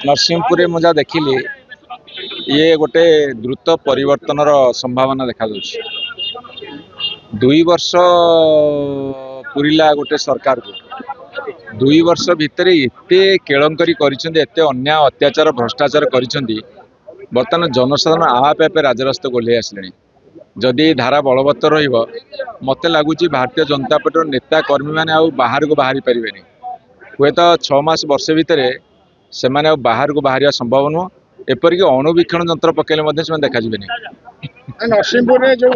नरसिंहपुर में मुझे देखिली ये गोटे द्रुत परिवर्तन संभावना देखा दुई वर्ष पूरीला गोटे सरकार को दुई वर्ष भितर एते केलंकरी करते अन्याय अत्याचार भ्रष्टाचार करिसेंती बर्तमान जनसाधारण आप राजरास्ता गोले आसले जदि धारा बलवत्तर मत लगुच भारतीय जनता पार्टी नेता कर्मी मैंने बाहर को बाहरी पारे हे तो 6 मास वर्ष भितर से बाहर को बाहर संभव नुह एपरिक अणुवीक्षण जंत्र पकड़े से देखा नरसिंहपुर जो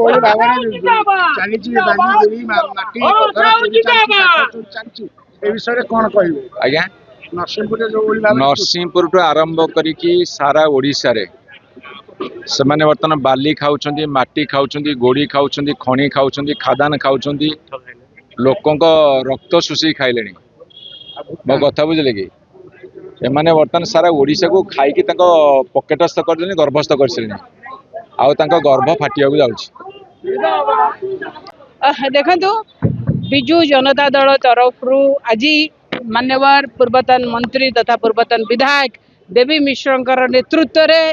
आज्ञा नरसिंहपुर टू आरंभ करी सारा ओडिशा रे से बर्तमान बाली खाऊं माटी खाऊं गोड़ी खाऊं खणी खाऊं खादान खाऊं लोकों रक्त शोषी खाइले मो कथा बुझे कि एमाने बर्तमान सारा ओडिशा को खाई पकेटस्थ कर गर्भस्थ कर गर्भ फाटिया देखो विजु जनता दल तरफ आज मान्यवर पूर्वतन मंत्री तथा पूर्वतन विधायक देवी मिश्र नेतृत्व में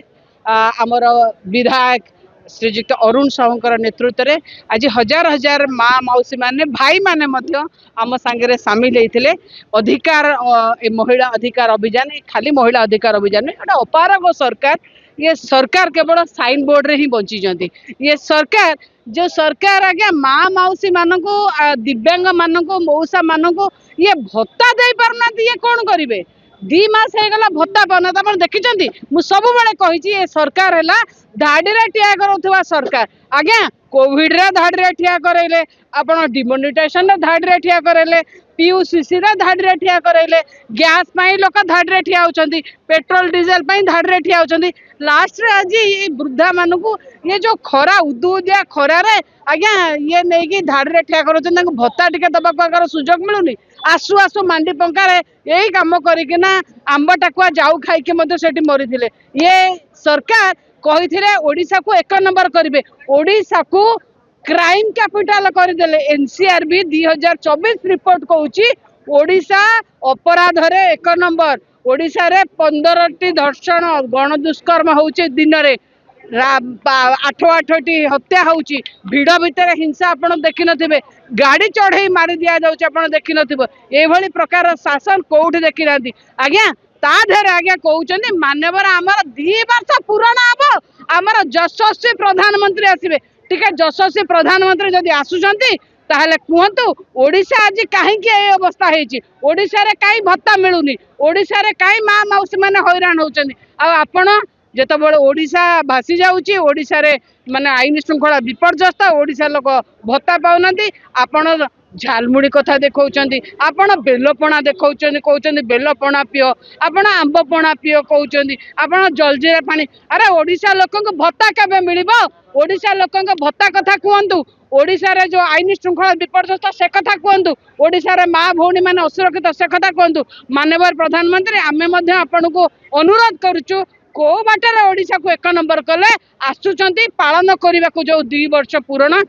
आमर विधायक श्रीजुक्त अरुण साहूकर नेतृत्व में आज हजार हजार माँ मौसी माने भाई माने मध्य आम सांगे सामिल होते अधिकार महिला अधिकार अभियान खाली महिला अधिकार अभियान गोटे अपारग सरकार ये सरकार केवल साइन बोर्ड रे ही बंची ये सरकार जो सरकार आज्ञा माँ मौसी मान को दिव्यांग मान को मौसा मान को ये भत्ता दे पारना ये कौन करेंगे 2 मास होगा भत्ता पाना आप देखी मुझे सब कही ये सरकार है धाड़ी ठिया करुवा सरकार आज्ञा कोविड रे धाड़ी ठिया करैले आपण डिमोनिटाइजेशन धाड़ी ठिया करैले पीयूसीसी धाड़ी ठिया करैले गैस पाई लोक धाड़ी ठिया होचंदी पेट्रोल डीजल पाई धाड़ी ठिया होचंदी लास्ट रे आज ये वृद्धा मान को ये जो खरा उदुदिया खरा रे आज्ञा ये नहीं कि धाड़ी ठिया करोचंदी भत्ता टिके दबा सुजोग मिलुनी आसु आसु मांडी पंकार यही कम करना आंब टाकुआ जाऊ खाई मरी ये सरकार कही ओडिशा को 1 नंबर करेंगे ओडिशा को क्राइम कैपिटल करदे एनसीआरबी 2024 रिपोर्ट कहूँ ओडिशा अपराध रे 1 नंबर ओडिशा रे 15टी धर्षण गण दुष्कर्म होउचे दिन रे 8-8टी हत्या होउची भिड़ भितर हिंसा आपण देखि नथिबे गाड़ी चढ़ई मारी दिया जाउचे आपण देखि नथिबो ए भली प्रकार शासन कोउठ देखि नांती आज्ञा ताधर आज्ञा कहते मान्यवर आमर 2 वर्ष पूरण हम आमर यशस्वी प्रधानमंत्री आसवे टिके यशस्वी प्रधानमंत्री जदि आसुचंती ताहले कहतु ओडिशा आज कहीं अवस्था होती ओडिशा रे कहीं भत्ता मिलूनी ओडिशा रे कहीं माँ मौसी मैंने हैरान होती आपण जितेबाला ओडिशा भासी जाऊँगी ओडिशा रे माने आईन श्रृंखला विपर्यस्त ओडिशा लोक भत्ता पाऊना आपण झालमुड़ी कथा देखौचंदी आपण बेलपणा देखौचंदी कहउचंदी बेलपणा पियो आपण आंबपणा पियो कहउचंदी आपण जलजीरा पानी अरे ओडिशा लोकन को भत्ता केबे मिलिबो ओडिशा लोकन को भत्ता कथा कहंतु ओडिशा रे जो आईन श्रृंखला विपर्यस्त से कथा कहंतु ओडिशा रे माँ भौणी माने असुरक्षित से कथा कहंतु माननीय प्रधानमंत्री आमे मध्ये आपण को अनुरोध करूछु को बाटर ओडिशा को 1 नंबर कले आसुचंती पालन करबा को जो 2 वर्ष पूर्ण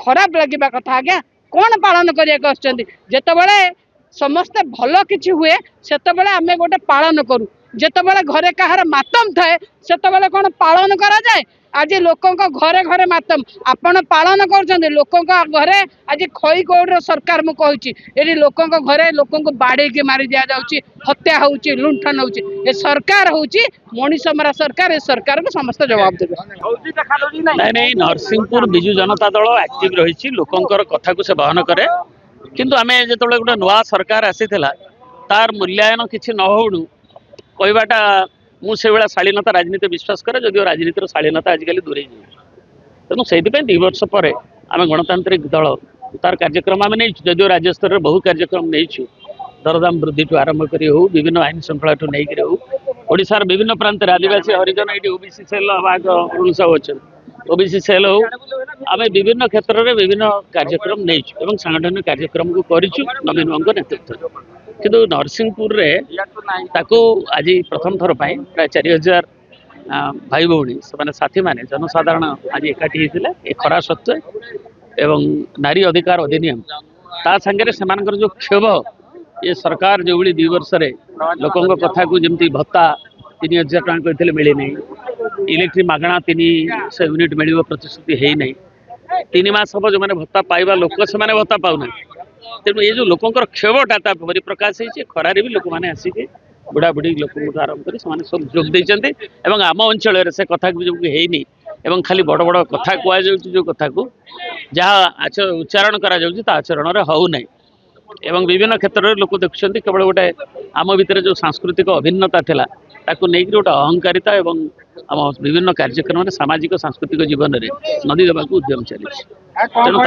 खराब लगिबा कथा आज्ञा कौन पालन करने जितेबाला समस्ते भल कि हुए से आम गोटे पालन करूँ जितेबाला घरे कहार मातम थाए से कौन पालन करा जाए आज लोकों घरे घरे मातम आपण पालन कर लोकों घरे आज खई कौड़ सरकार मु कही लोकों घरे लोकों बाड़े के मारी दि जाऊँगी हत्या होउची लुंठन होउची ये सरकार होउची मनीष मरा सरकार ये सरकार को समस्त जवाब देबे नहीं नरसिंहपुर बिजु जनता दल एक्टिव रही लोकंकर कथा को से बहन करे किंतु आमे जेतबेले गोटे नुआ सरकार आसीथिला तार मूल्यांकन किछि न होउनु कहबाटा मुझे शालीनता राजनीति विश्वास करे जदिव राजनीतिर शालीनता आजिकल दूरे तेणु से 2 वर्ष पर आम गणतांत्रिक दल तार कार्यक्रम आम नहीं जदिव राज्य स्तर में बहु कार्यक्रम नहीं दरदाम वृद्धि ठू आरंभ कर हो विभिन्न आईन श्रृंखला ठू नहीं ओडिशार विभिन्न प्रांत आदिवासी हरिजन ये ओबीसी सेल अरुण साहू अच्छा ओबीसी सेल हो आम विभिन्न क्षेत्र में विभिन्न कार्यक्रम नहीं सांगठनिक कार्यक्रम को करूँ नवीन बाबू नेतृत्व किंतु नरसिंहपुर रे ताको आज प्रथम थर प्राय 4000 भाई भौणी से साथी माने जनसाधारण आज एकाठी होते ए खरा सत्वे एवं नारी अधिकार अधिनियम ता संगे से जो क्षोभ ये सरकार जो 2 वर्ष लोकों कथा को जमती भत्ता 3000 ଟଙ୍କା କହିଥିଲେ ମିଳିନି। ଇଲେକ୍ଟ୍ରିକ୍ ମାଗଣା 300 ୟୁନିଟ୍ ମିଳିବ ପ୍ରତିଶ୍ରୁତି ହେଇନାହିଁ। 3 ମାସ ହେବ ଯେଉଁମାନେ ଭତ୍ତା ପାଇବା ଲୋକ ସେମାନେ ଭତ୍ତା ପାଉନାହାନ୍ତି। ତେଣୁ ଏ ଯେଉଁ ଲୋକଙ୍କର କ୍ଷୋଭଟା ତା ପରିପ୍ରକାଶ ହେଇଛି। ଖରାରେ ବି ଲୋକମାନେ ଆସିକି ବୁଢ଼ାବୁଢ଼ୀ ଲୋକଙ୍କଠୁ ଆରମ୍ଭ କରି ସେମାନେ ସବୁ ଯୋଗ ଦେଇଛନ୍ତି ଏବଂ ଆମ ଅଞ୍ଚଳରେ ସେ କଥା ଯୋଗ ହେଇନି ଏବଂ ଖାଲି ବଡ଼ ବଡ଼ କଥା କୁହାଯାଉଛି ଯେଉଁ କଥାକୁ ଯାହା ଉଚ୍ଚାରଣ କରାଯାଉଛି ତା ଆଚରଣରେ ହେଉନାହିଁ ଏବଂ ବିଭିନ୍ନ କ୍ଷେତ୍ରରେ ଲୋକ ଦେଖୁଛନ୍ତି କେବଳ ଗୋଟେ ଆମ ଭିତରେ ଯେଉଁ ସାଂସ୍କୃତିକ ଅଭିନ୍ନତା ଥିଲା ତାକୁ ନେଇକି ଗୋଟେ ଅହଙ୍କାରିତା ଏବଂ ଆମ ବିଭିନ୍ନ କାର୍ଯ୍ୟକ୍ରମରେ ସାମାଜିକ ସାଂସ୍କୃତିକ ଜୀବନରେ ନଦୀ ଦେବାକୁ ଉଦ୍ୟମ ଚାଲିଛି। ତେଣୁ